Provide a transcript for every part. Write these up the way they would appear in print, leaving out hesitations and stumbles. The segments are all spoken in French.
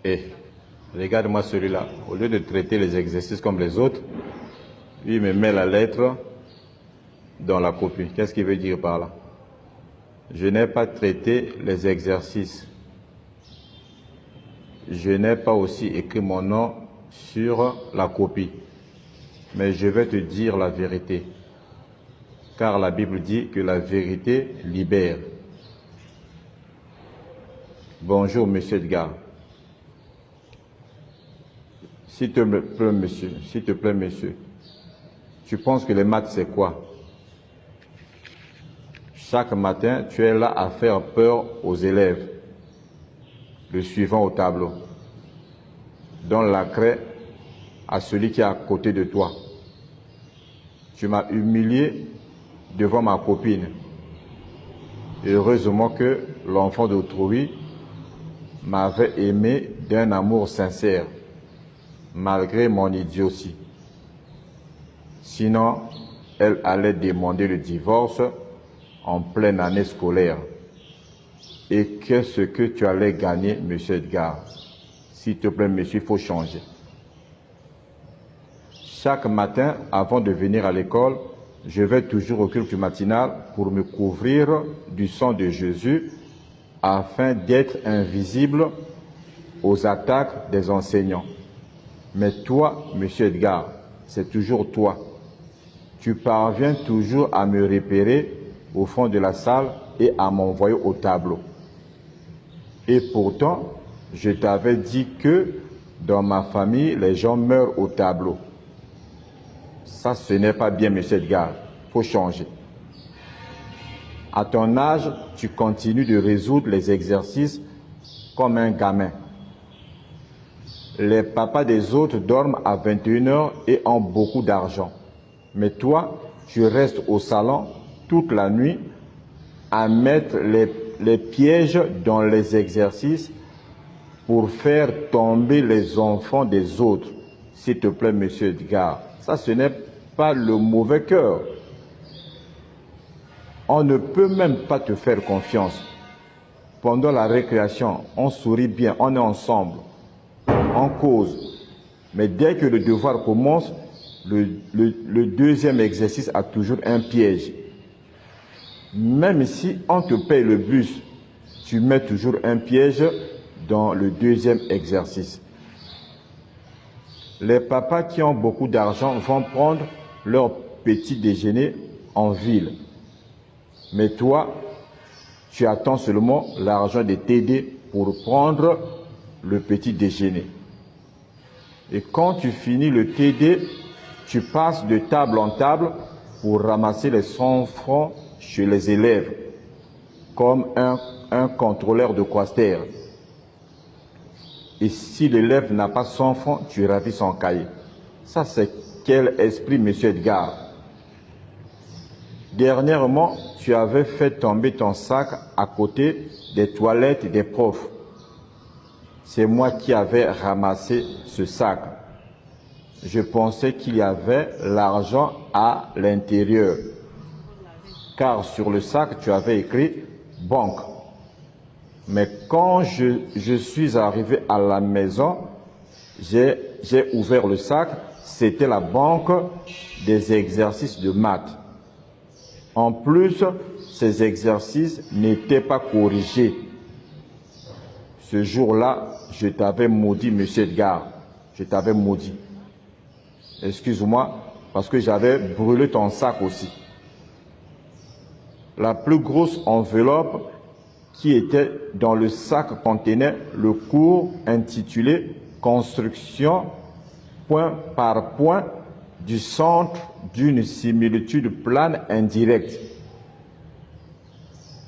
Et regarde-moi celui-là. Au lieu de traiter les exercices comme les autres, lui il me met la lettre dans la copie. Qu'est-ce qu'il veut dire par là? Je n'ai pas traité les exercices. Je n'ai pas aussi écrit mon nom sur la copie. Mais je vais te dire la vérité. Car la Bible dit que la vérité libère. Bonjour, monsieur Edgar. S'il te plaît, monsieur, tu penses que les maths, c'est quoi? Chaque matin, tu es là à faire peur aux élèves. Le suivant au tableau. Donne la craie à celui qui est à côté de toi. Tu m'as humilié devant ma copine. Heureusement que l'enfant d'autrui m'avait aimé d'un amour sincère, malgré mon idiotie. Sinon, elle allait demander le divorce en pleine année scolaire. Et qu'est-ce que tu allais gagner, monsieur Edgar? S'il te plaît, monsieur, il faut changer. Chaque matin, avant de venir à l'école, je vais toujours au culte matinal pour me couvrir du sang de Jésus afin d'être invisible aux attaques des enseignants. Mais toi, monsieur Edgar, c'est toujours toi. Tu parviens toujours à me repérer au fond de la salle et à m'envoyer au tableau. Et pourtant, je t'avais dit que dans ma famille, les gens meurent au tableau. Ça, ce n'est pas bien, monsieur Edgar. Il faut changer. À ton âge, tu continues de résoudre les exercices comme un gamin. Les papas des autres dorment à 21 h et ont beaucoup d'argent. Mais toi, tu restes au salon toute la nuit à mettre les pièges dans les exercices pour faire tomber les enfants des autres. S'il te plaît, monsieur Edgar, ça, ce n'est pas le mauvais cœur. On ne peut même pas te faire confiance. Pendant la récréation, on sourit bien, on est ensemble, on cause. Mais dès que le devoir commence, le deuxième exercice a toujours un piège. Même si on te paye le bus, tu mets toujours un piège dans le deuxième exercice. Les papas qui ont beaucoup d'argent vont prendre leur petit déjeuner en ville. Mais toi, tu attends seulement l'argent de t'aider pour prendre le petit déjeuner. Et quand tu finis le TD, tu passes de table en table pour ramasser les 100 francs chez les élèves, comme un contrôleur de Coaster. Et si l'élève n'a pas 100 francs, tu ravis son cahier. Ça, c'est quel esprit, monsieur Edgar? Dernièrement, tu avais fait tomber ton sac à côté des toilettes des profs. C'est moi qui avais ramassé ce sac. Je pensais qu'il y avait l'argent à l'intérieur. Car sur le sac, tu avais écrit « banque ». Mais quand je suis arrivé à la maison, j'ai ouvert le sac, c'était la banque des exercices de maths. En plus, ces exercices n'étaient pas corrigés. Ce jour-là, je t'avais maudit, monsieur Edgar. Je t'avais maudit. Excuse-moi, parce que j'avais brûlé ton sac aussi. La plus grosse enveloppe qui était dans le sac contenait le cours intitulé « Construction, point par point, du centre d'une similitude plane indirecte ».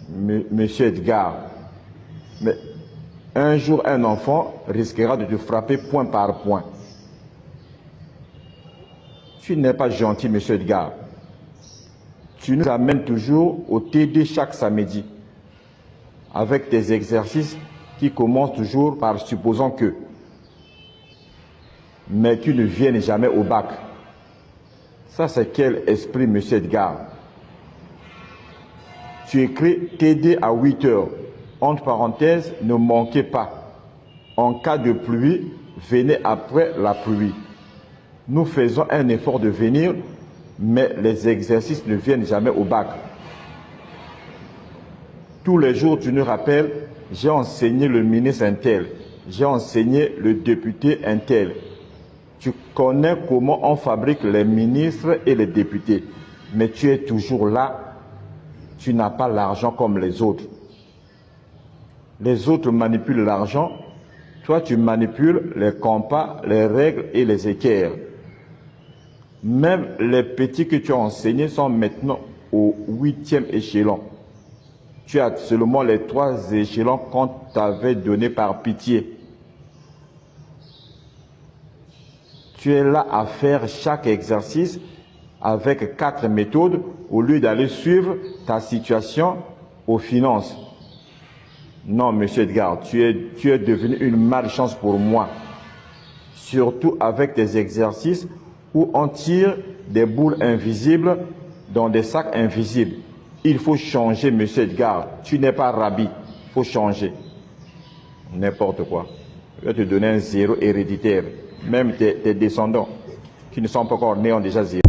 Monsieur Edgar, mais un jour un enfant risquera de te frapper point par point. Tu n'es pas gentil, monsieur Edgar. Tu nous amènes toujours au TD chaque samedi, avec tes exercices qui commencent toujours par « supposons que ». Mais tu ne viennes jamais au bac. Ça, c'est quel esprit, monsieur Edgar? Tu écris TD à 8 h. Entre parenthèses, ne manquez pas. En cas de pluie, venez après la pluie. Nous faisons un effort de venir, mais les exercices ne viennent jamais au bac. Tous les jours, tu nous rappelles, j'ai enseigné le ministre un tel, j'ai enseigné le député un tel. Tu connais comment on fabrique les ministres et les députés, mais tu es toujours là, tu n'as pas l'argent comme les autres. Les autres manipulent l'argent, toi tu manipules les compas, les règles et les équerres. Même les petits que tu as enseignés sont maintenant au 8e échelon. Tu as seulement les 3 échelons qu'on t'avait donnés par pitié. Tu es là à faire chaque exercice avec 4 méthodes au lieu d'aller suivre ta situation aux finances. Non, monsieur Edgar, tu es devenu une malchance pour moi. Surtout avec des exercices où on tire des boules invisibles dans des sacs invisibles. Il faut changer, monsieur Edgar. Tu n'es pas rabbi. Il faut changer. N'importe quoi. Je vais te donner un 0 héréditaire. Même tes descendants qui ne sont pas encore nés ont déjà 0.